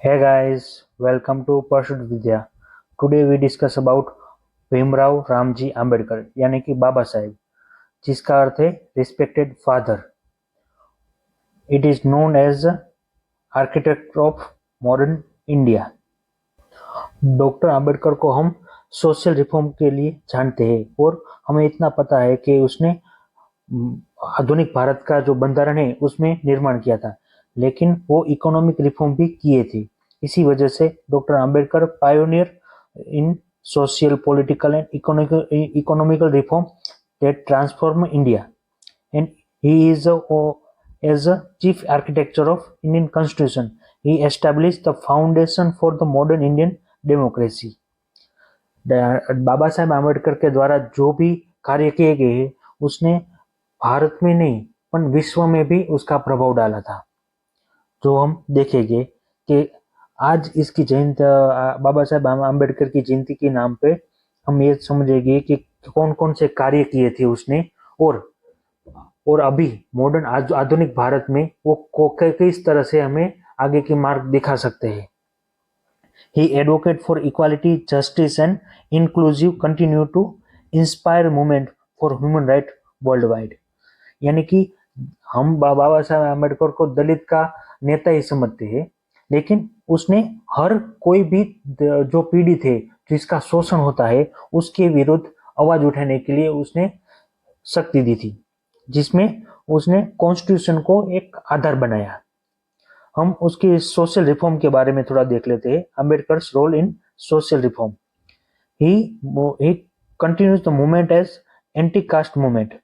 Hey guys, welcome to Pursuit Vidya. Today we discuss about Bhimrao Ramji Ambedkar यानी कि बाबा साहेब, जिसका अर्थ है respected father. It is known as architect of modern India. Doctor Ambedkar को हम सोशल रिफॉर्म के लिए जानते हैं और हमें इतना पता है कि उसने आधुनिक भारत का जो बंधारण है उसमें निर्माण किया था, लेकिन वो इकोनॉमिक रिफॉर्म भी किए थे. इसी वजह से doctor Ambedkar pioneer in social political and economical reform that transformed India, and he is as a chief architect of Indian Constitution. He established the foundation for the modern Indian democracy. Baba Saheb Ambedkar के द्वारा जो भी कार्य किए गए हैं उसने भारत में नहीं पर विश्व में भी उसका प्रभाव डाला था, जो हम देखेंगे कि आज इसकी जयंती बाबा साहेब आम्बेडकर की जयंती के नाम पे हम ये समझेंगे कि कौन कौन से कार्य किए थे उसने और अभी मॉडर्न आधुनिक भारत में वो किस तरह से हमें आगे की मार्ग दिखा सकते हैं. He advocated for equality, justice and inclusive continue to inspire movement for human right worldwide. यानी कि हम बाबा साहब आम्बेडकर को दलित का नेता ही समझते हैं, लेकिन उसने हर कोई भी जो पीड़ित है, जिसका शोषण होता है, उसके विरुद्ध आवाज उठाने के लिए उसने शक्ति दी थी, जिसमें उसने कॉन्स्टिट्यूशन को एक आधार बनाया. हम उसकी सोशल रिफॉर्म के बारे में थोड़ा देख लेते हैं. Ambedkar's role in social reform. he continues the movement as anti-caste movement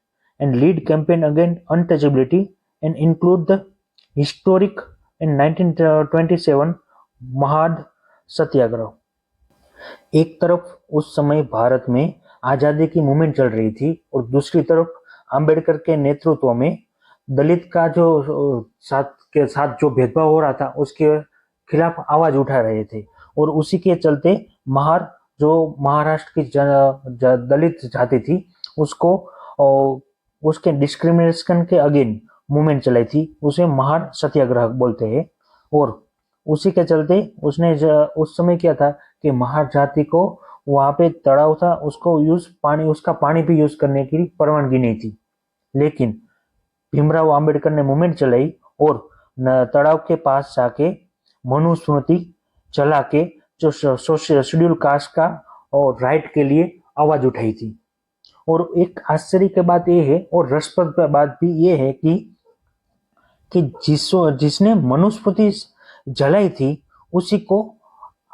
and lead campaign against untouchability and include the historic in 1927 महाद सत्याग्रह. एक तरफ उस समय भारत में आजादी की मूवमेंट चल रही थी और दूसरी तरफ आम्बेडकर के नेतृत्व में दलित का जो साथ जो भेदभाव हो रहा था उसके खिलाफ आवाज उठा रहे थे. और उसी के चलते महार जो महाराष्ट्र की दलित जाति थी उसको उसके डिस्क्रिमिनेशन के अगेन मूवमेंट चलाई थी, उसे महार सत्याग्रह बोलते हैं. और उसी के चलते उसने उस समय किया था कि महार जाति को वहां पे तड़ाव था, उसको उसका पानी भी यूज करने की परवानगी नहीं थी, लेकिन भीमराव आम्बेडकर ने मूवमेंट चलाई और तड़ाव के पास जाके मनुस्मृति चला के जो शेड्यूल कास्ट का और राइट के लिए आवाज उठाई थी. और एक आश्चर्य की बात यह है और रसप्रद बात भी ये है कि जिसने मनुस्मृति जलाई थी उसी को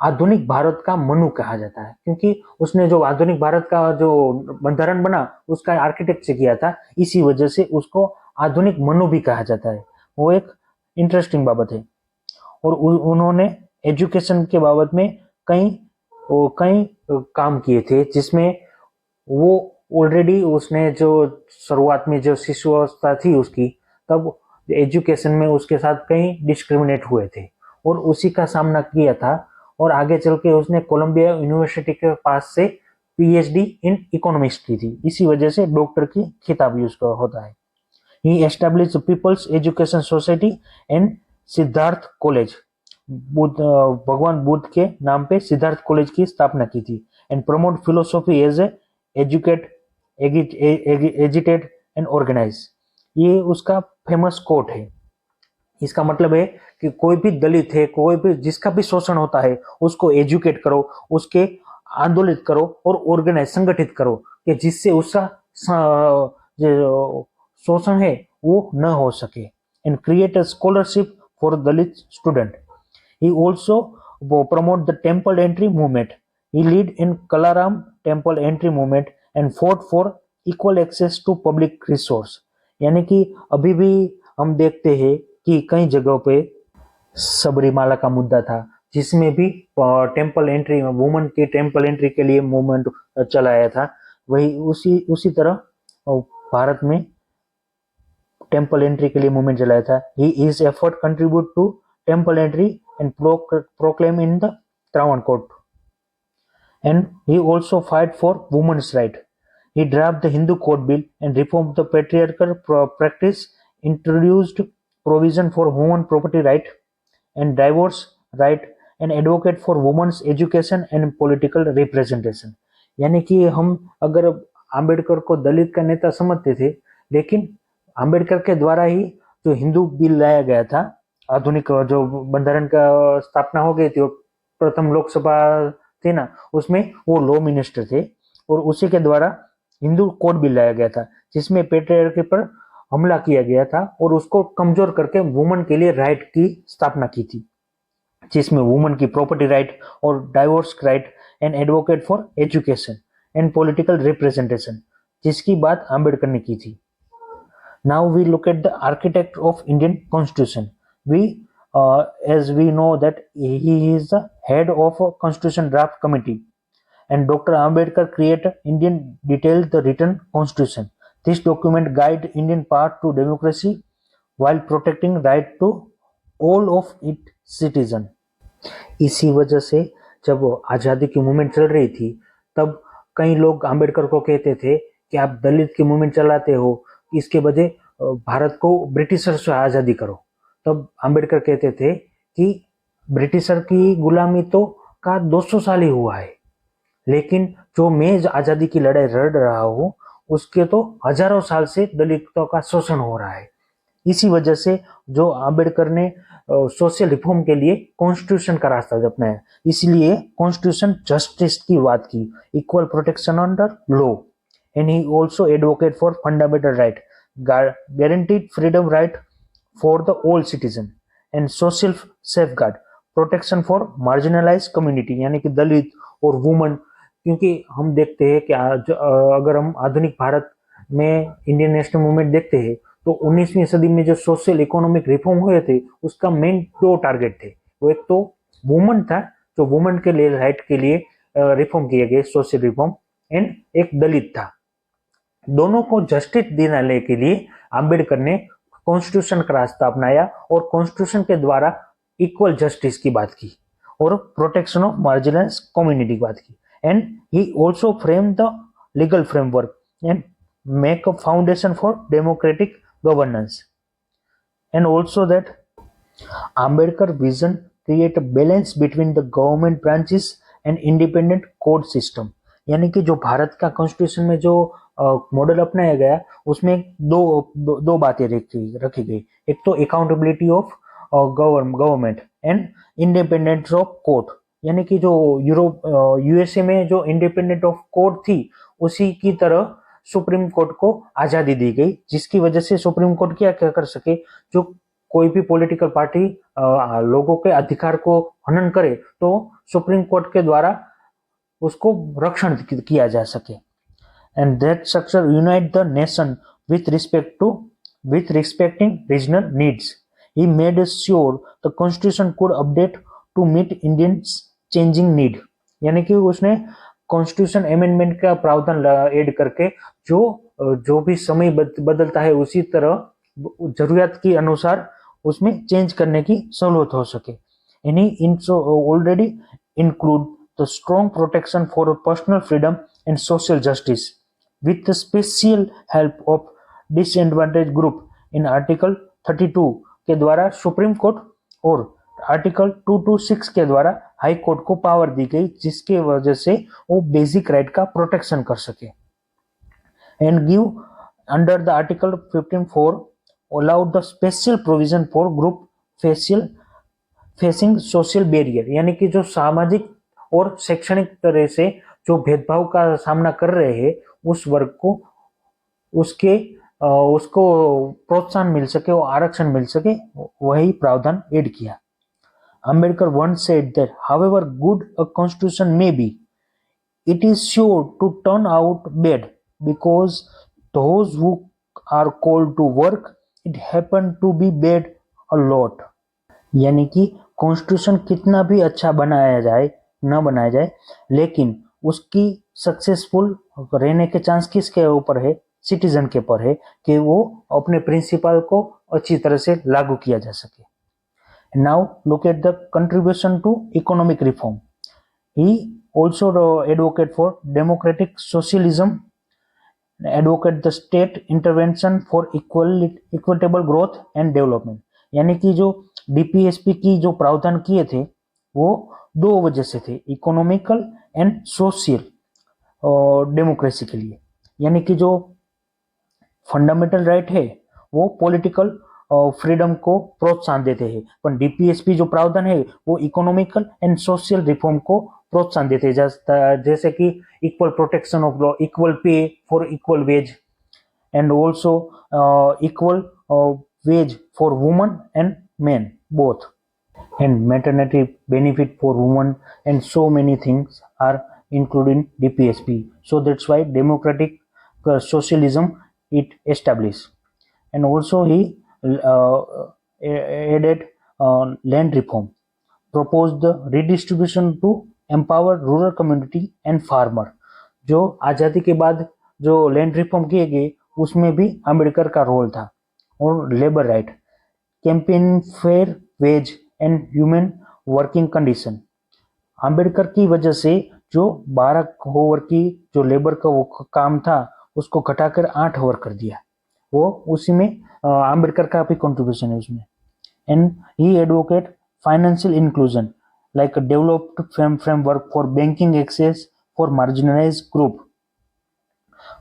आधुनिक भारत का मनु कहा जाता है, क्योंकि उसने जो आधुनिक भारत का जो बंधारण बना उसका आर्किटेक्ट से किया था, इसी वजह से उसको आधुनिक मनु भी कहा जाता है. वो एक इंटरेस्टिंग बाबत है. और उन्होंने एजुकेशन के बाबत में कई काम किए थे, जिसमें वो ऑलरेडी उसने जो शुरुआत में जो शिशु अवस्था थी उसकी, तब एजुकेशन में उसके साथ कई डिस्क्रिमिनेट हुए थे और उसी का सामना किया था. और आगे चल के उसने कोलंबिया यूनिवर्सिटी के पास से पीएचडी इन इकोनॉमिक्स की थी, इसी वजह से डॉक्टर की खिताब यूज होता है. He established People's Education Society and Siddharth college, भगवान बुद्ध के नाम पे सिद्धार्थ कॉलेज की स्थापना की थी. And promote philosophy as educate agitated and organise. ये उसका फेमस कोट है. इसका मतलब है कि कोई भी दलित है, कोई भी जिसका भी शोषण होता है उसको एजुकेट करो, उसके आंदोलित करो और ऑर्गेनाइज संगठित करो कि जिससे उसका शोषण है वो न हो सके. And create a scholarship for Dalit student. He also promote the temple entry movement. He lead in Kalaram temple entry movement and fought for equal access to public resource. यानी कि अभी भी हम देखते हैं कि कई जगहों पे सबरीमाला का मुद्दा था, जिसमें भी टेम्पल एंट्री, वुमन के टेम्पल एंट्री के लिए मूवमेंट चलाया था. वही उसी तरह भारत में टेम्पल एंट्री के लिए मूवमेंट चलाया था. He is effort contribute to temple entry and proclaim in the Travancore. And he also fight for women's right. He drafted the Hindu Code Bill and reformed the patriarchal practice, introduced provision for women property right and divorce right, an advocate for women's education and political representation. यानी कि हम अगर आम्बेडकर को दलित का नेता समझते थे, लेकिन आम्बेडकर के द्वारा ही जो हिंदू बिल लाया गया था, आधुनिक जो बंधारण का स्थापना हो गई थी और प्रथम लोकसभा थी ना, उसमें वो लॉ मिनिस्टर थे और उसी के द्वारा हिंदू कोड बिल लाया गया था, जिसमें पेट्रियार्की पर हमला किया गया था और उसको कमजोर करके वुमन के लिए राइट की स्थापना की थी, जिसमें वुमन की प्रॉपर्टी राइट और divorce right and advocate for education and political representation, जिसकी बात आम्बेडकर ने की थी। Now we look at the architect of Indian Constitution. As we know that he is the head of a Constitution Draft Committee, and Dr. Ambedkar created Indian detailed the written Constitution. This document guide Indian path to democracy while protecting right to all of its citizen. इसी वजह से जब आज़ादी की movement चल रही थी, तब कई लोग आम्बेडकर को कहते थे कि आप दलित की मूवमेंट चलाते हो, इसके बजाय भारत को ब्रिटिशर से आज़ादी करो। तब आम्बेडकर कहते थे कि ब्रिटिशर की गुलामी तो का 200 साल ही हुआ है, लेकिन जो मैं आज़ादी की लड़ाई लड़ रहा हूँ उसके तो हजारों साल से दलितों का शोषण हो रहा है। इसी वजह से जो आम्बेडकर ने सोशल रिफॉर्म के लिए कॉन्स्टिट्यूशन का रास्ता अपनाया, इसलिए कॉन्स्टिट्यूशन जस्टिस की बात की, equal protection under law, and he also advocate for fundamental right, guaranteed freedom right for the all citizen and social safeguard protection for marginalise community, यानी कि दलित और वुमन। क्योंकि हम देखते हैं कि आज अगर हम आधुनिक भारत में इंडियन नेशनल मूवमेंट देखते हैं तो 19वीं सदी में जो सोशल इकोनॉमिक रिफॉर्म हुए थे उसका मेन 2 टारगेट थे। वो एक तो वुमन था, जो वुमन के लिए राइट के लिए रिफॉर्म किए गए सोशल रिफॉर्म, एंड एक दलित था। दोनों को जस्टिस दिलाने के लिए आम्बेडकर ने कॉन्स्टिट्यूशन का रास्ता अपनाया और कॉन्स्टिट्यूशन के द्वारा इक्वल जस्टिस की बात की और प्रोटेक्शन ऑफ मार्जिनलाइज कम्युनिटी की बात की, and he also frame the legal framework and make a foundation for democratic governance, and also that Ambedkar vision create a balance between the government branches and independent court system. यानी कि जो भारत का constitution में जो model अपनाया गया उसमें दो बातें रखी गई। एक तो accountability of government and independence of court, यानी कि जो यूएसए में जो इंडिपेंडेंट ऑफ कोर्ट थी उसी की तरह सुप्रीम कोर्ट को आजादी दी गई, जिसकी वजह से सुप्रीम कोर्ट क्या क्या कर सके, जो कोई भी पॉलिटिकल पार्टी लोगों के अधिकार को हनन करे तो सुप्रीम कोर्ट के द्वारा उसको रक्षण किया जा सके, and that structure unite the nation with respecting regional needs. He made sure the constitution could update to meet Indians changing need. यानी कि उसने कॉन्स्टिट्यूशन अमेंडमेंट का प्रावधान ऐड करके जो भी समय बदलता है उसी तरह जरूरत के अनुसार उसमें चेंज करने की सहूलत हो सके। And he already include the strong protection for personal freedom and social justice with the special help of disadvantaged group in article 32 के द्वारा सुप्रीम कोर्ट और आर्टिकल 226 के द्वारा हाई कोर्ट को पावर दी गई, जिसके वजह से वो बेसिक राइट का प्रोटेक्शन कर सके। And give under the article 15(4) allowed the special provision for group facing social barrier, यानी कि जो सामाजिक और शैक्षणिक तरह से जो भेदभाव का सामना कर रहे हैं उस वर्ग को उसको प्रोत्साहन मिल सके और आरक्षण मिल सके, वही प्रावधान ऐड किया। Ambedkar once said that however good a constitution may be, it is sure to turn out bad because those who are called to work it happen to be bad a lot. यानी कि constitution कितना भी अच्छा बनाया जाए न बनाया जाए, लेकिन उसकी सक्सेसफुल रहने के चांस किसके ऊपर है, सिटीजन के ऊपर है कि वो अपने प्रिंसिपल को अच्छी तरह से लागू किया जा सके। Now look at the contribution to economic reform. He also advocate for democratic socialism, advocate the state intervention for equitable growth and development, यानी कि जो डीपीएसपी की जो प्रावधान किए थे वो दो वजह से थे, इकोनॉमिकल एंड सोशल डेमोक्रेसी के लिए। यानी कि जो फंडामेंटल राइट है वो पॉलिटिकल फ्रीडम को प्रोत्साहन देते हैं, पर डीपीएसपी जो प्रावधान है वो इकोनॉमिकल एंड सोशल रिफॉर्म को प्रोत्साहन देते हैं, जैसे कि equal protection of law, equal pay for equal wage, and also equal wage for women and men both, and maternity benefit for women, and so many things are included in DPSP. So that's why democratic socialism it established. And also he added land reform, proposed the redistribution to empower rural community and farmer. जो आज़ादी के बाद जो land reform किए गए उसमें भी अम्बेडकर का रोल था। और labour right, campaign fair wage and human working condition, Ambedkar की वजह से जो 12 आवर की जो लेबर का वो काम था उसको घटाकर 8 आवर कर दिया। वो उसी में अम्बेडकर का भी कंट्रीब्यूशन है उसमें। And he advocate financial inclusion like developed framework for banking access for marginalised group.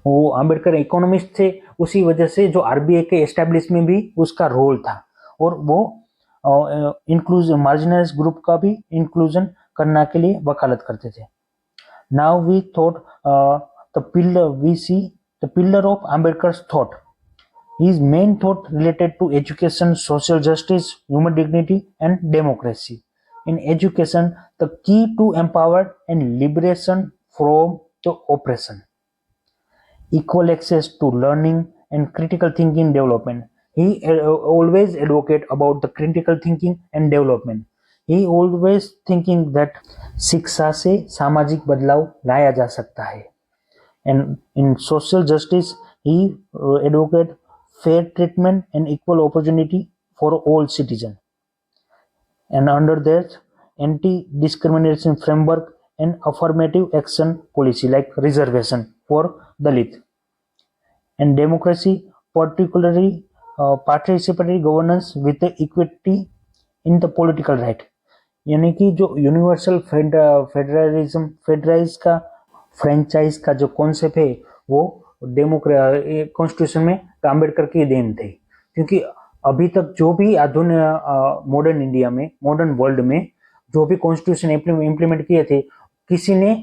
वो अम्बेडकर इकोनॉमिस्ट थे, उसी वजह से जो आरबीआई के एस्टेब्लिश में भी उसका रोल था, और वो इंक्लूजन मार्जिनलाइज्ड ग्रुप का भी इंक्लूजन करने के लिए वकालत करते थे। Now we thought the pillar of Ambedkar's thought, his main thought related to education, social justice, human dignity, and democracy. In education, the key to empower and liberation from the oppression, equal access to learning, and critical thinking development. He always advocate about the critical thinking and development. He always thinking that शिक्षा से सामाजिक बदलाव लाया जा सकता है. And in social justice, he advocate fair treatment and equal opportunity for all citizens. And under that, anti-discrimination framework and affirmative action policy like reservation for Dalit. And democracy, particularly participatory governance with the equity in the political right. यानी कि जो universal federalism का franchise का जो concept है वो constitution में अम्बेडकर की देन थे, क्योंकि अभी तक जो भी आधुनिक मॉडर्न इंडिया में, मॉडर्न वर्ल्ड में जो भी कॉन्स्टिट्यूशन इम्प्लीमेंट किए थे, किसी ने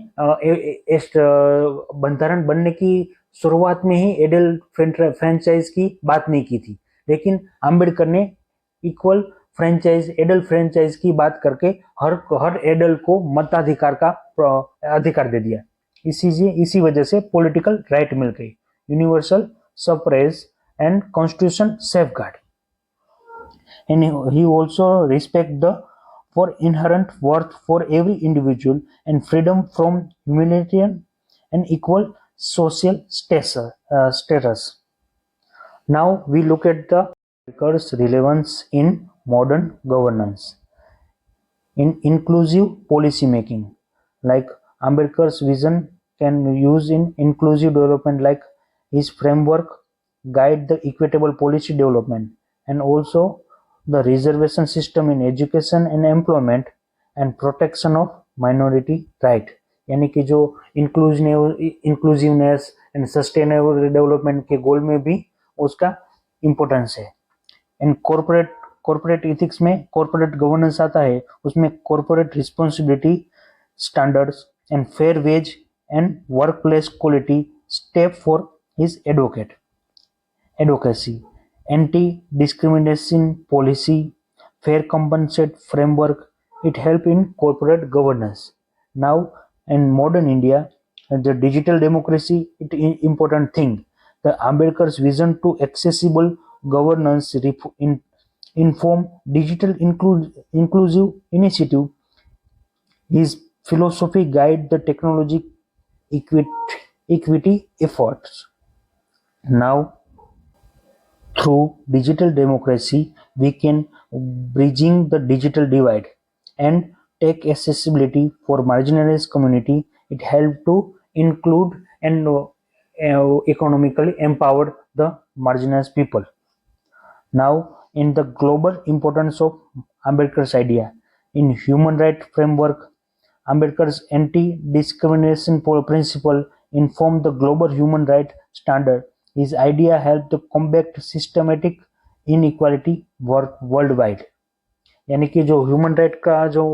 बंधारण बनने की शुरुआत में ही एडल्ट फ्रेंचाइज की बात नहीं की थी, लेकिन अम्बेडकर ने इक्वल फ्रेंचाइज, एडल्ट फ्रेंचाइज की बात करके हर एडल्ट को मताधिकार का अधिकार दे दिया। इसी वजह से पॉलिटिकल राइट मिल गई, universal suffrage and constitution safeguard. And he also respect the for inherent worth for every individual and freedom from humanitarian and equal social status. Now we look at the Ambedkar's relevance in modern governance. In inclusive policy making, like Ambedkar's vision can use in inclusive development, like his framework guide the equitable policy development, and also the reservation system in education and employment and protection of minority right. यानी कि जो inclusiveness and sustainable development के गोल में भी उसका importance है। And corporate ethics में corporate governance आता है, उसमें corporate responsibility standards and fair wage and work place quality step for his advocacy, anti discrimination policy, fair compensate framework, it help in corporate governance. Now in modern India, the digital democracy, it important thing. The Ambedkar's vision to accessible governance inform digital inclusive initiative. His philosophy guide the technology equity efforts. Now through digital democracy, we can bridging the digital divide and tech accessibility for marginalized community. It help to include and economically empower the marginalized people. Now, in the global importance of Ambedkar's idea, In human right framework, Ambedkar's anti-discrimination principle informed the global human right standard. His idea helped to combat systematic inequality worldwide. यानी कि जो human right का जो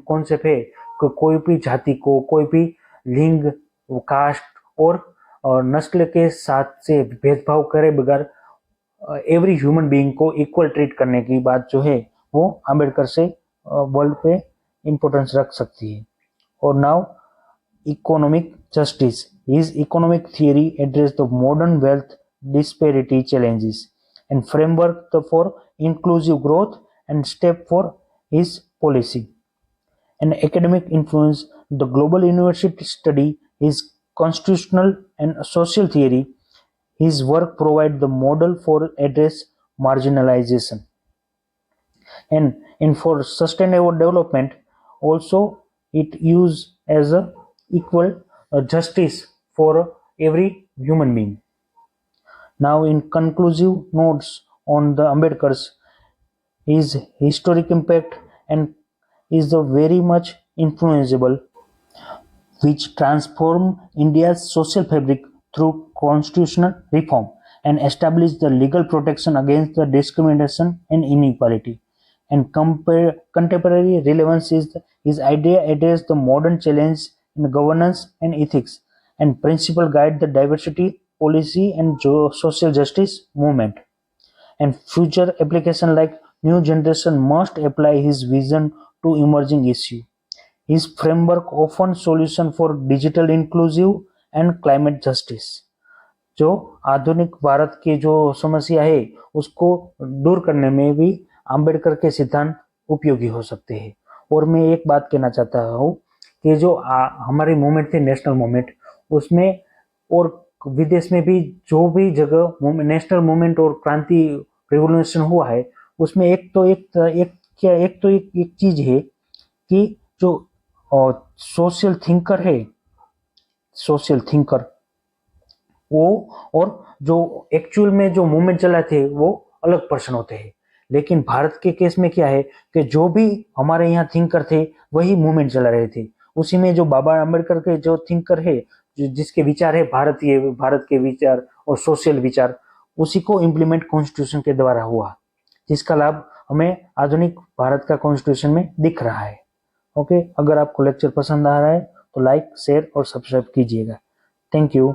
concept है कि कोई भी जाति को, कोई भी लिंग, कास्ट और नस्ल के साथ से भेदभाव करे बगैर एवरी ह्यूमन बीइंग को इक्वल ट्रीट करने की बात जो है वो अम्बेडकर से वर्ल्ड पे इम्पोर्टेंस रख सकती है। और now economic justice, his economic theory addressed the modern wealth disparity challenges and framework for inclusive growth and step for his policy. An academic influence, the global university study his constitutional and social theory. His work provide the model for address marginalization. And for sustainable development also it use as a equal justice for every human being. Now in conclusive notes on the Ambedkar's, his historic impact and is the very much influenceable which transformed India's social fabric through constitutional reform and established the legal protection against the discrimination and inequality. And contemporary relevance is his idea address the modern challenge in governance and ethics, and principle guide the diversity policy and social justice movement. And future application like new generation must apply his vision to emerging issue. His framework often solution for digital inclusive and climate justice. जो आधुनिक भारत की जो समस्या है उसको दूर करने में भी अंबेडकर के सिद्धांत उपयोगी हो सकते हैं। और मैं एक बात कहना चाहता हूँ कि जो हमारी मूवमेंट थी नेशनल मूवमेंट, उसमें और विदेश में भी जो भी जगह नेशनल मूवमेंट और क्रांति रिवोल्यूशन हुआ है उसमें एक चीज है कि जो सोशल थिंकर वो और जो एक्चुअल में जो मूवमेंट चलाए थे वो अलग पर्सन होते हैं। लेकिन भारत के केस में क्या है कि जो भी हमारे यहाँ थिंकर थे वही मूवमेंट चला रहे थे। उसी में जो बाबा अम्बेडकर के जो थिंकर है, जिसके विचार है भारत के विचार और सोशल विचार, उसी को इम्प्लीमेंट कॉन्स्टिट्यूशन के द्वारा हुआ, जिसका लाभ हमें आधुनिक भारत का कॉन्स्टिट्यूशन में दिख रहा है। ओके, अगर आपको लेक्चर पसंद आ रहा है तो लाइक, शेयर और सब्सक्राइब कीजिएगा। Thank you.